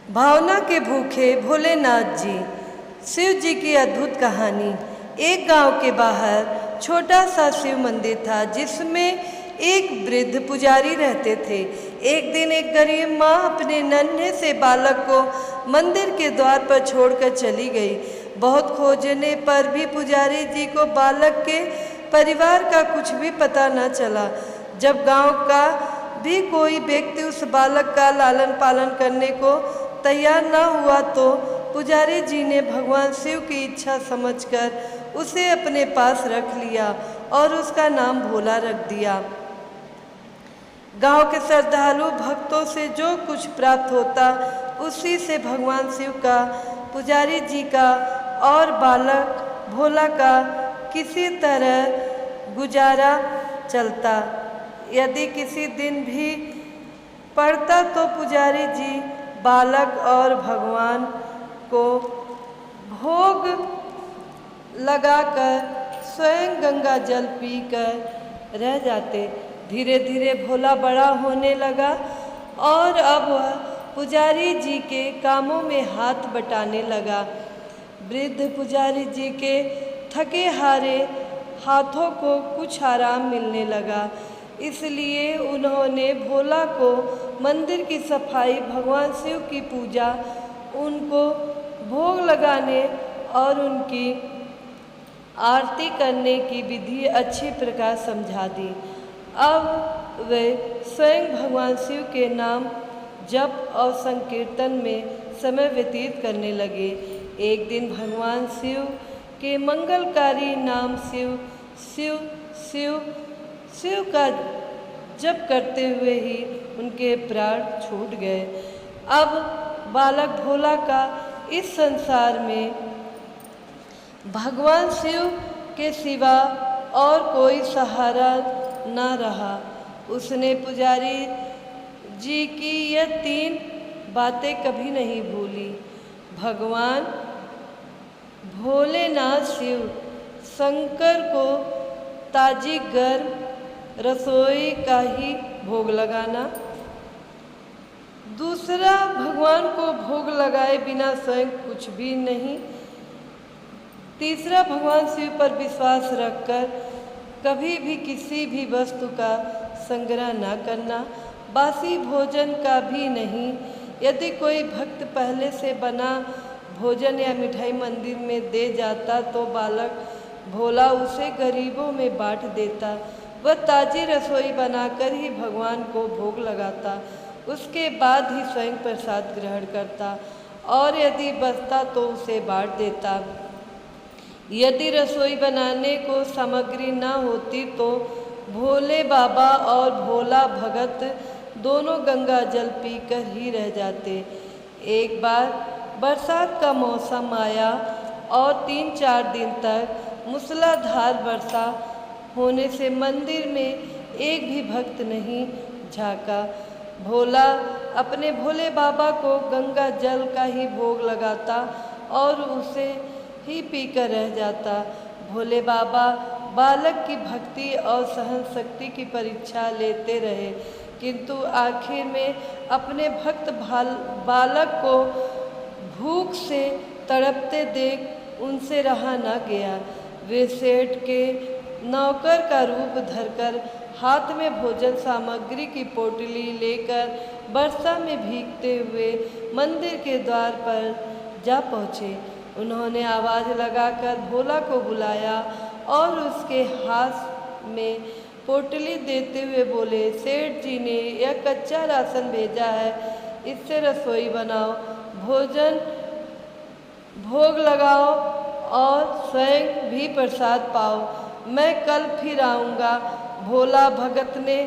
भावना के भूखे भोलेनाथ जी। शिव जी की अद्भुत कहानी। एक गांव के बाहर छोटा सा शिव मंदिर था जिसमें एक वृद्ध पुजारी रहते थे। एक दिन एक गरीब माँ अपने नन्हे से बालक को मंदिर के द्वार पर छोड़कर चली गई। बहुत खोजने पर भी पुजारी जी को बालक के परिवार का कुछ भी पता न चला। जब गांव का भी कोई व्यक्ति उस बालक का लालन पालन करने को तैयार न हुआ तो पुजारी जी ने भगवान शिव की इच्छा समझकर उसे अपने पास रख लिया और उसका नाम भोला रख दिया। गांव के श्रद्धालु भक्तों से जो कुछ प्राप्त होता उसी से भगवान शिव का, पुजारी जी का और बालक भोला का किसी तरह गुजारा चलता। यदि किसी दिन भी पड़ता तो पुजारी जी बालक और भगवान को भोग लगाकर स्वयं गंगा जल पीकर रह जाते। धीरे धीरे भोला बड़ा होने लगा और अब वह पुजारी जी के कामों में हाथ बटाने लगा। वृद्ध पुजारी जी के थके हारे हाथों को कुछ आराम मिलने लगा, इसलिए उन्होंने भोला को मंदिर की सफाई, भगवान शिव की पूजा, उनको भोग लगाने और उनकी आरती करने की विधि अच्छी प्रकार समझा दी। अब वे स्वयं भगवान शिव के नाम जप और संकीर्तन में समय व्यतीत करने लगे। एक दिन भगवान शिव के मंगलकारी नाम शिव शिव शिव शिव का जप करते हुए ही उनके प्राण छूट गए। अब बालक भोला का इस संसार में भगवान शिव के सिवा और कोई सहारा न रहा। उसने पुजारी जी की यह 3 बातें कभी नहीं भूली। भगवान भोलेनाथ शिव शंकर को ताजी गर्म रसोई का ही भोग लगाना। दूसरा, भगवान को भोग लगाए बिना स्वयं कुछ भी नहीं। तीसरा, भगवान शिव पर विश्वास रखकर कभी भी किसी भी वस्तु का संग्रह न करना, बासी भोजन का भी नहीं। यदि कोई भक्त पहले से बना भोजन या मिठाई मंदिर में दे जाता तो बालक भोला उसे गरीबों में बांट देता। वह ताजी रसोई बनाकर ही भगवान को भोग लगाता, उसके बाद ही स्वयं प्रसाद ग्रहण करता और यदि बचता तो उसे बांट देता। यदि रसोई बनाने को सामग्री न होती तो भोले बाबा और भोला भगत दोनों गंगा जल पीकर ही रह जाते। एक बार बरसात का मौसम आया और 3-4 दिन तक मूसलाधार वर्षा होने से मंदिर में एक भी भक्त नहीं झांका। भोला अपने भोले बाबा को गंगा जल का ही भोग लगाता और उसे ही पीकर रह जाता। भोले बाबा बालक की भक्ति और सहन शक्ति की परीक्षा लेते रहे, किंतु आखिर में अपने भक्त बालक को भूख से तड़पते देख उनसे रहा न गया। वे सेठ के नौकर का रूप धरकर हाथ में भोजन सामग्री की पोटली लेकर वर्षा में भीगते हुए मंदिर के द्वार पर जा पहुँचे। उन्होंने आवाज़ लगाकर भोला को बुलाया और उसके हाथ में पोटली देते हुए बोले, सेठ जी ने यह कच्चा राशन भेजा है, इससे रसोई बनाओ, भोजन भोग लगाओ और स्वयं भी प्रसाद पाओ। मैं कल फिर आऊँगा। भोला भगत ने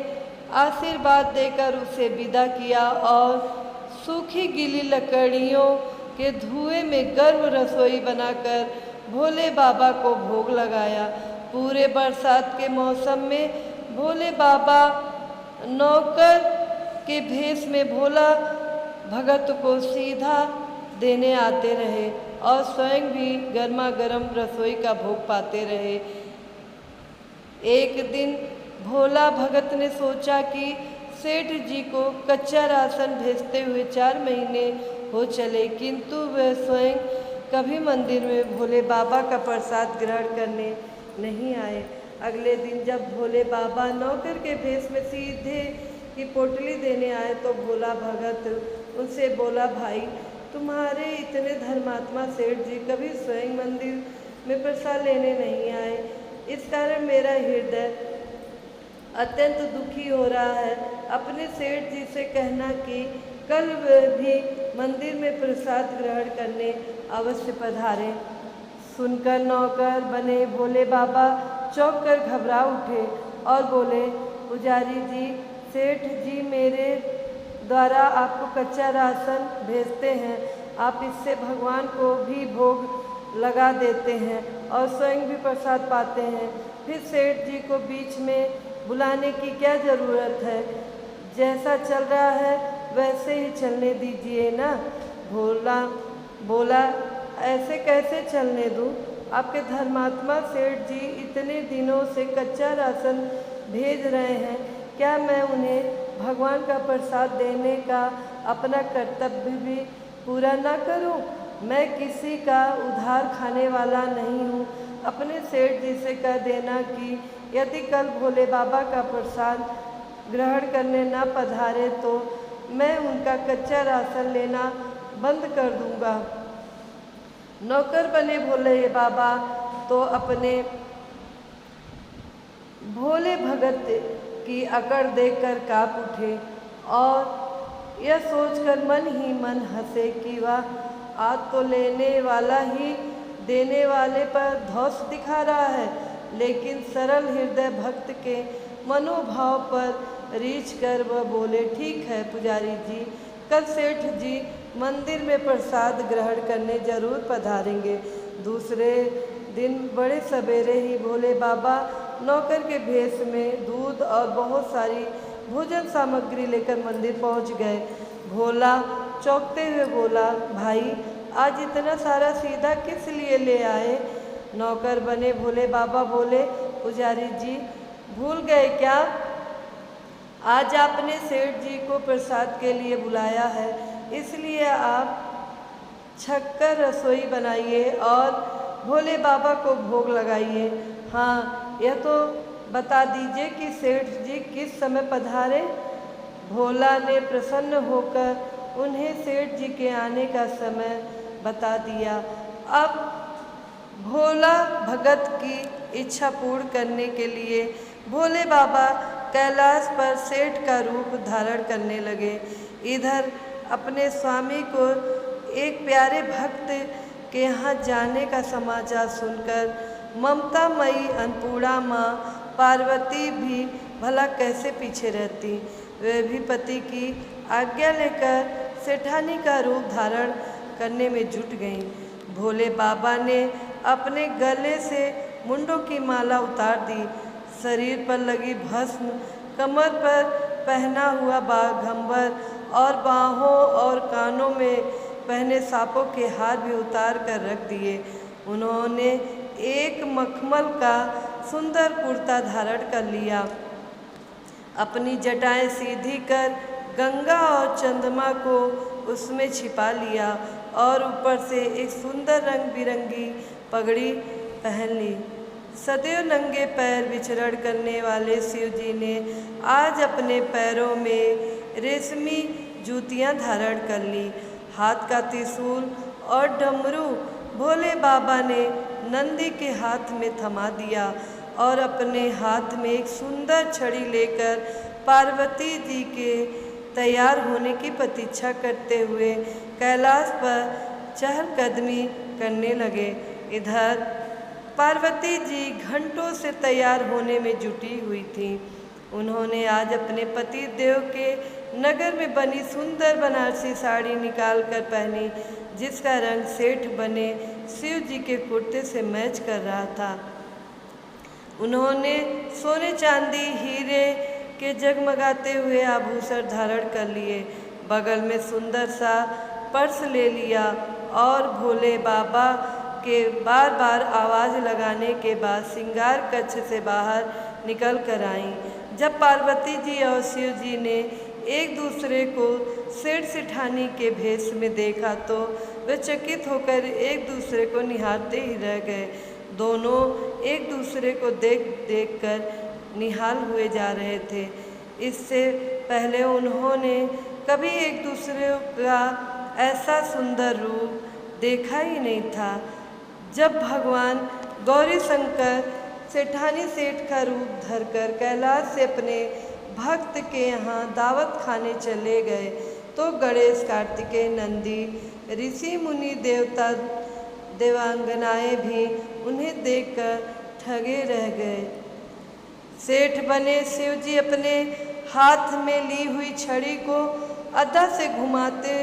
आशीर्वाद देकर उसे विदा किया और सूखी गीली लकड़ियों के धुएं में गर्म रसोई बनाकर भोले बाबा को भोग लगाया। पूरे बरसात के मौसम में भोले बाबा नौकर के भेष में भोला भगत को सीधा देने आते रहे और स्वयं भी गर्मा गर्म रसोई का भोग पाते रहे। एक दिन भोला भगत ने सोचा कि सेठ जी को कच्चा राशन भेजते हुए 4 महीने हो चले, किंतु वह स्वयं कभी मंदिर में भोले बाबा का प्रसाद ग्रहण करने नहीं आए। अगले दिन जब भोले बाबा नौकर के भेष में सीधे की पोटली देने आए तो भोला भगत उनसे बोला, भाई तुम्हारे इतने धर्मात्मा सेठ जी कभी स्वयं मंदिर में प्रसाद लेने नहीं आए, इस कारण मेरा हृदय अत्यंत दुखी हो रहा है। अपने सेठ जी से कहना कि कल वे भी मंदिर में प्रसाद ग्रहण करने अवश्य पधारें। सुनकर नौकर बने भोले बाबा चौंक कर घबरा उठे और बोले, पुजारी जी, सेठ जी मेरे द्वारा आपको कच्चा राशन भेजते हैं, आप इससे भगवान को भी भोग लगा देते हैं और स्वयं भी प्रसाद पाते हैं, फिर सेठ जी को बीच में बुलाने की क्या ज़रूरत है? जैसा चल रहा है वैसे ही चलने दीजिए ना। भोला बोला, ऐसे कैसे चलने दूँ? आपके धर्मात्मा सेठ जी इतने दिनों से कच्चा राशन भेज रहे हैं, क्या मैं उन्हें भगवान का प्रसाद देने का अपना कर्तव्य भी पूरा ना करूं? मैं किसी का उधार खाने वाला नहीं हूं। अपने सेठ जी से कह देना कि यदि कल भोले बाबा का प्रसाद ग्रहण करने ना पधारे तो मैं उनका कच्चा राशन लेना बंद कर दूंगा। नौकर बने भोले बाबा तो अपने भोले भगत की अकड़ देखकर काँप उठे और यह सोचकर मन ही मन हंसे कि वाह, आज तो लेने वाला ही देने वाले पर धौंस दिखा रहा है। लेकिन सरल हृदय भक्त के मनोभाव पर रीझ कर वह बोले, ठीक है पुजारी जी, कल सेठ जी मंदिर में प्रसाद ग्रहण करने जरूर पधारेंगे। दूसरे दिन बड़े सवेरे ही भोले बाबा नौकर के भेष में दूध और बहुत सारी भोजन सामग्री लेकर मंदिर पहुंच गए। भोला चौंकते हुए बोला, भाई आज इतना सारा सीधा किस लिए ले आए? नौकर बने भोले बाबा बोले, पुजारी जी भूल गए क्या? आज आपने सेठ जी को प्रसाद के लिए बुलाया है, इसलिए आप छक्कर रसोई बनाइए और भोले बाबा को भोग लगाइए। हाँ, यह तो बता दीजिए कि सेठ जी किस समय पधारे? भोला ने प्रसन्न होकर उन्हें सेठ जी के आने का समय बता दिया। अब भोला भगत की इच्छा पूर्ण करने के लिए भोले बाबा कैलाश पर सेठ का रूप धारण करने लगे। इधर अपने स्वामी को एक प्यारे भक्त के यहाँ जाने का समाचार सुनकर ममतामयी अन्नपूर्णा माँ पार्वती भी भला कैसे पीछे रहती। वे भी पति की आज्ञा लेकर सेठानी का रूप धारण करने में जुट गईं। भोले बाबा ने अपने गले से मुंडों की माला उतार दी, शरीर पर लगी भस्म, कमर पर पहना हुआ बाघंबर और बाहों और कानों में पहने सांपों के हार भी उतार कर रख दिए। उन्होंने एक मखमल का सुंदर कुर्ता धारण कर लिया, अपनी जटाएं सीधी कर गंगा और चंद्रमा को उसमें छिपा लिया और ऊपर से एक सुंदर रंग बिरंगी पगड़ी पहन ली। सदैव नंगे पैर विचरण करने वाले शिव जी ने आज अपने पैरों में रेशमी जूतियां धारण कर ली। हाथ का त्रिशूल और डमरू भोले बाबा ने नंदी के हाथ में थमा दिया और अपने हाथ में एक सुंदर छड़ी लेकर पार्वती जी के तैयार होने की प्रतीक्षा करते हुए कैलाश पर चहलकदमी करने लगे। इधर पार्वती जी घंटों से तैयार होने में जुटी हुई थीं। उन्होंने आज अपने पति देव के नगर में बनी सुंदर बनारसी साड़ी निकाल कर पहनी, जिसका रंग सेठ बने शिव जी के कुर्ते से मैच कर रहा था। उन्होंने सोने चांदी हीरे के जगमगाते हुए आभूषण धारण कर लिए, बगल में सुंदर सा पर्स ले लिया और भोले बाबा के बार बार आवाज़ लगाने के बाद श्रृंगार कक्ष से बाहर निकल कर आईं। जब पार्वती जी और शिव जी ने एक दूसरे को सेठ सेठानी के भेष में देखा तो वे चकित होकर एक दूसरे को निहारते ही रह गए। दोनों एक दूसरे को देख देख कर निहाल हुए जा रहे थे। इससे पहले उन्होंने कभी एक दूसरे का ऐसा सुंदर रूप देखा ही नहीं था। जब भगवान गौरी शंकर सेठानी सेठ का रूप धरकर कैलाश से अपने भक्त के यहाँ दावत खाने चले गए तो गणेश, कार्तिकेय, नंदी, ऋषि मुनि, देवता देवांगनाएं भी उन्हें देखकर ठगे रह गए। सेठ बने शिव जी अपने हाथ में ली हुई छड़ी को अदा से घुमाते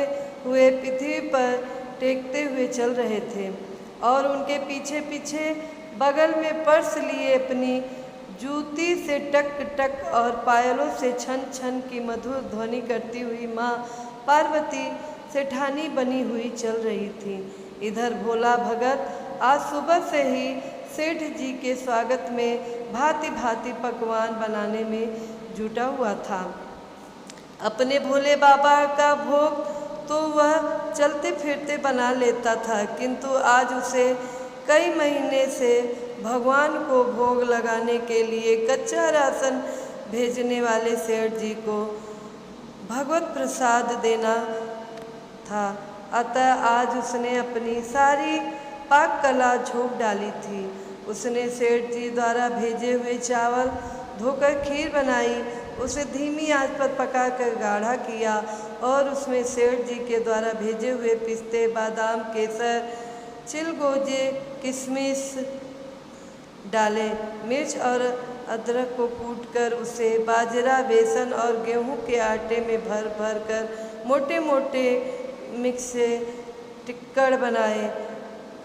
हुए पृथ्वी पर टेकते हुए चल रहे थे और उनके पीछे पीछे बगल में पर्स लिए अपनी जूती से टक टक और पायलों से छन छन की मधुर ध्वनि करती हुई माँ पार्वती सेठानी बनी हुई चल रही थी। इधर भोला भगत आज सुबह से ही सेठ जी के स्वागत में भांति भांति पकवान बनाने में जुटा हुआ था। अपने भोले बाबा का भोग तो वह चलते फिरते बना लेता था, किंतु आज उसे कई महीने से भगवान को भोग लगाने के लिए कच्चा राशन भेजने वाले सेठ जी को भगवत प्रसाद देना था। अतः आज उसने अपनी सारी पाक कला झोंक डाली थी। उसने सेठ जी द्वारा भेजे हुए चावल धोकर खीर बनाई, उसे धीमी आंच पर पकाकर गाढ़ा किया और उसमें सेठ जी के द्वारा भेजे हुए पिस्ते, बादाम, केसर, चिलगोजे, किशमिश डाले। मिर्च और अदरक को कूटकर उसे बाजरा, बेसन और गेहूं के आटे में भर भर कर मोटे मोटे मिक्स से टिक्कड़ बनाए।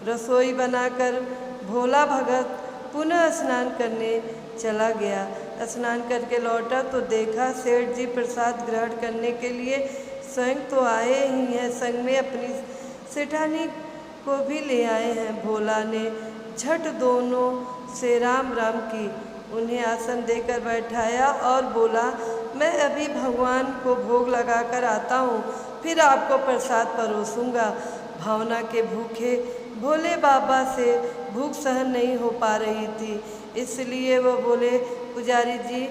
रसोई बनाकर भोला भगत पुनः स्नान करने चला गया। स्नान करके लौटा तो देखा सेठ जी प्रसाद ग्रहण करने के लिए स्वयं तो आए ही हैं, संग में अपनी सेठानी को भी ले आए हैं। भोला ने झट दोनों से राम राम की, उन्हें आसन देकर बैठाया और बोला, मैं अभी भगवान को भोग लगाकर आता हूँ, फिर आपको प्रसाद परोसूंगा। भावना के भूखे भोले बाबा से भूख सहन नहीं हो पा रही थी, इसलिए वो बोले, पुजारी जी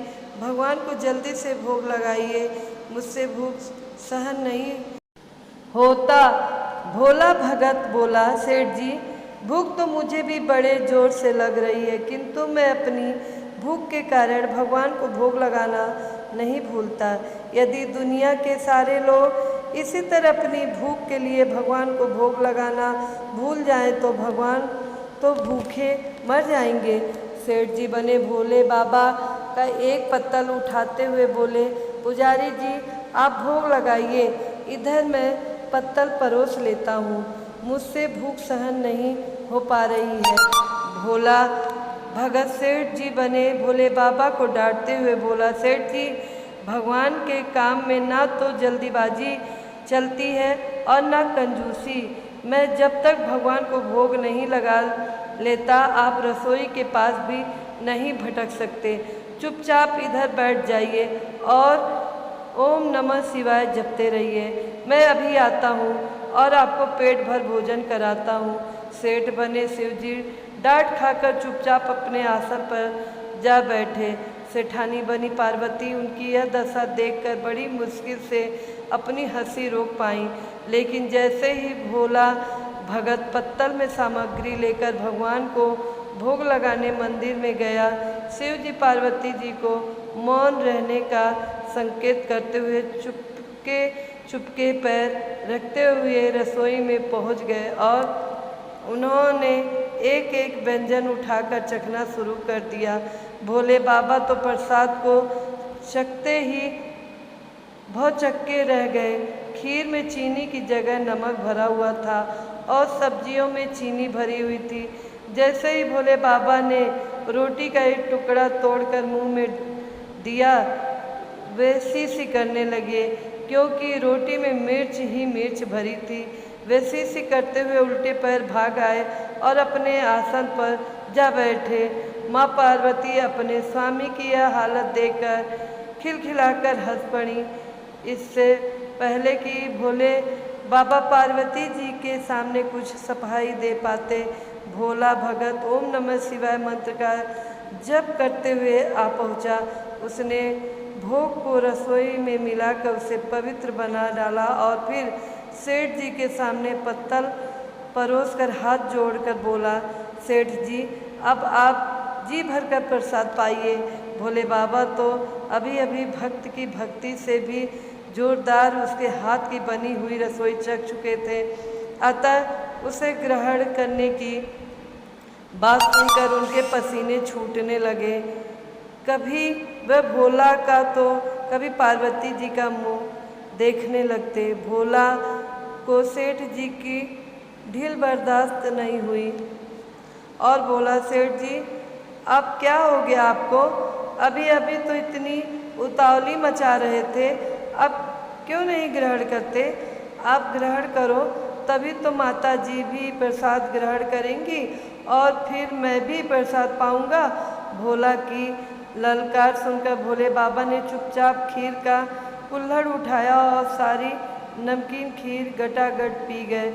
भगवान को जल्दी से भोग लगाइए, मुझसे भूख सहन नहीं होता। भोला भगत बोला, सेठ जी भूख तो मुझे भी बड़े जोर से लग रही है, किंतु मैं अपनी भूख के कारण भगवान को भोग लगाना नहीं भूलता। यदि दुनिया के सारे लोग इसी तरह अपनी भूख के लिए भगवान को भोग लगाना भूल जाएं तो भगवान तो भूखे मर जाएंगे। सेठ जी बने भोले बाबा का एक पत्तल उठाते हुए बोले, पुजारी जी आप भोग लगाइए, इधर मैं पत्तल परोस लेता हूँ, मुझसे भूख सहन नहीं हो पा रही है। भोला भगत सेठ जी बने भोले बाबा को डांटते हुए बोला, सेठ जी भगवान के काम में ना तो जल्दीबाजी चलती है और ना कंजूसी। मैं जब तक भगवान को भोग नहीं लगा लेता आप रसोई के पास भी नहीं भटक सकते। चुपचाप इधर बैठ जाइए और ओम नमः शिवाय जपते रहिए। मैं अभी आता हूँ और आपको पेट भर भोजन कराता हूँ। सेठ बने शिवजी डांट खाकर चुपचाप अपने आसन पर जा बैठे। सेठानी बनी पार्वती उनकी यह दशा देखकर बड़ी मुश्किल से अपनी हंसी रोक पाई, लेकिन जैसे ही भोला भगत पत्तल में सामग्री लेकर भगवान को भोग लगाने मंदिर में गया, शिव जी पार्वती जी को मौन रहने का संकेत करते हुए चुपके चुपके पैर रखते हुए रसोई में पहुंच गए और उन्होंने एक एक व्यंजन उठाकर चखना शुरू कर दिया। भोले बाबा तो प्रसाद को चखते ही भौचक्के रह गए। खीर में चीनी की जगह नमक भरा हुआ था और सब्जियों में चीनी भरी हुई थी। जैसे ही भोले बाबा ने रोटी का एक टुकड़ा तोड़कर मुंह में दिया, वे सी करने लगे, क्योंकि रोटी में मिर्च ही मिर्च भरी थी। वे सी करते हुए उल्टे पैर भाग आए और अपने आसन पर जा बैठे। माँ पार्वती अपने स्वामी की यह हालत देखकर खिलखिलाकर हंस पड़ी। इससे पहले कि भोले बाबा पार्वती जी के सामने कुछ सफाई दे पाते, भोला भगत ओम नमः शिवाय मंत्र का जप करते हुए आ पहुँचा। उसने भोग को रसोई में मिलाकर उसे पवित्र बना डाला और फिर सेठ जी के सामने पत्तल परोसकर हाथ जोड़कर बोला, सेठ जी अब आप जी भर कर प्रसाद पाइए। भोले बाबा तो अभी अभी भक्त की भक्ति से भी जोरदार उसके हाथ की बनी हुई रसोई चख चुके थे, अतः उसे ग्रहण करने की बात सुनकर उनके पसीने छूटने लगे। कभी वह भोला का तो कभी पार्वती जी का मुंह देखने लगते। भोला को सेठ जी की ढील बर्दाश्त नहीं हुई और बोला, सेठ जी अब क्या हो गया आपको? अभी अभी तो इतनी उतावली मचा रहे थे, अब क्यों नहीं ग्रहण करते? आप ग्रहण करो, तभी तो माता जी भी प्रसाद ग्रहण करेंगी और फिर मैं भी प्रसाद पाऊंगा। भोला की ललकार सुनकर भोले बाबा ने चुपचाप खीर का कुल्हड़ उठाया और सारी नमकीन खीर गटागट पी गए।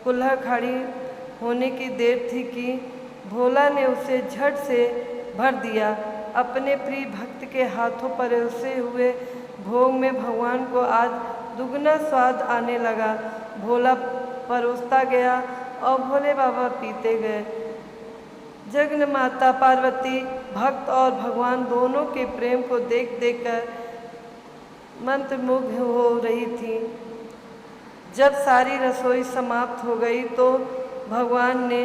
कुल्हड़ खाली होने की देर थी कि भोला ने उसे झट से भर दिया। अपने प्रिय भक्त के हाथों परोसे हुए भोग में भगवान को आज दुगना स्वाद आने लगा। भोला परोसता गया और भोले बाबा पीते गए। जगन माता पार्वती भक्त और भगवान दोनों के प्रेम को देख देख कर मंत्रमुग्ध हो रही थी। जब सारी रसोई समाप्त हो गई तो भगवान ने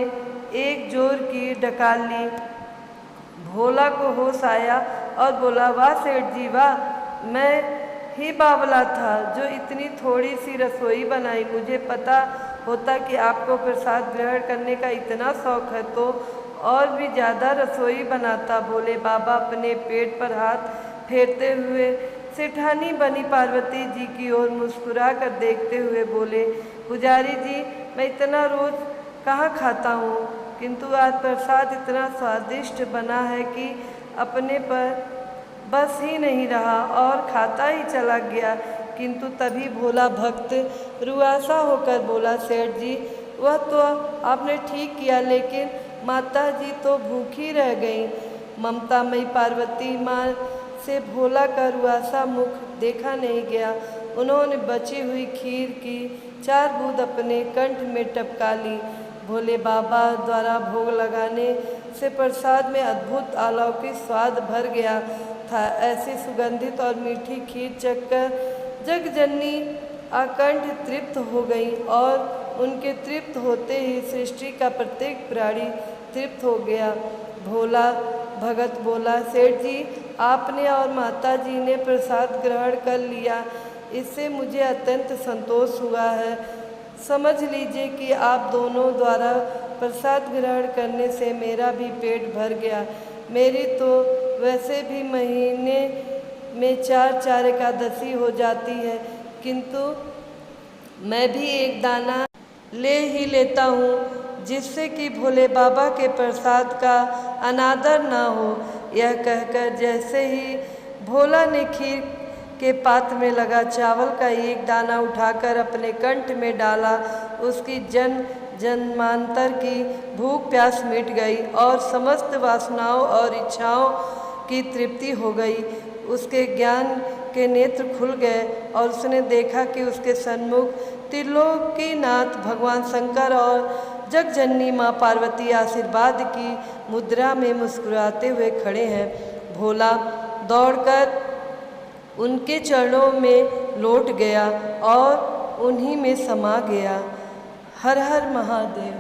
एक जोर की डकार ली। भोला को होश आया और बोला, वाह सेठ जी वाह, मैं ही बावला था जो इतनी थोड़ी सी रसोई बनाई। मुझे पता होता कि आपको प्रसाद ग्रहण करने का इतना शौक है तो और भी ज़्यादा रसोई बनाता। भोले बाबा अपने पेट पर हाथ फेरते हुए सेठानी बनी पार्वती जी की ओर मुस्कुरा कर देखते हुए बोले, पुजारी जी मैं इतना रोज़ कहाँ खाता हूँ, किंतु आज प्रसाद इतना स्वादिष्ट बना है कि अपने पर बस ही नहीं रहा और खाता ही चला गया। किंतु तभी भोला भक्त रुआसा होकर बोला, सेठ जी वह तो आपने ठीक किया, लेकिन माता जी तो भूखी रह गई। ममतामयी पार्वती माँ से भोला का रुआसा मुख देखा नहीं गया। उन्होंने बची हुई खीर की 4 बूंद अपने कंठ में टपका ली। भोले बाबा द्वारा भोग लगाने से प्रसाद में अद्भुत अलौकिक स्वाद भर गया था। ऐसी सुगंधित और मीठी खीर चखकर जगजननी अकंठ तृप्त हो गई और उनके तृप्त होते ही सृष्टि का प्रत्येक प्राणी तृप्त हो गया। भोला भगत बोला, सेठ जी आपने और माता जी ने प्रसाद ग्रहण कर लिया, इससे मुझे अत्यंत संतोष हुआ है। समझ लीजिए कि आप दोनों द्वारा प्रसाद ग्रहण करने से मेरा भी पेट भर गया। मेरी तो वैसे भी महीने में 4 एकादशी हो जाती है, किंतु मैं भी एक दाना ले ही लेता हूँ जिससे कि भोले बाबा के प्रसाद का अनादर ना हो। यह कहकर जैसे ही भोला ने खीर के पात्र में लगा चावल का एक दाना उठाकर अपने कंठ में डाला, उसकी जन्मांतर की भूख प्यास मिट गई और समस्त वासनाओं और इच्छाओं की तृप्ति हो गई। उसके ज्ञान के नेत्र खुल गए और उसने देखा कि उसके सन्मुख त्रिलोकीनाथ भगवान शंकर और जगजननी माँ पार्वती आशीर्वाद की मुद्रा में मुस्कुराते हुए खड़े हैं। भोला दौड़कर उनके चरणों में लौट गया और उन्हीं में समा गया। हर हर महादेव।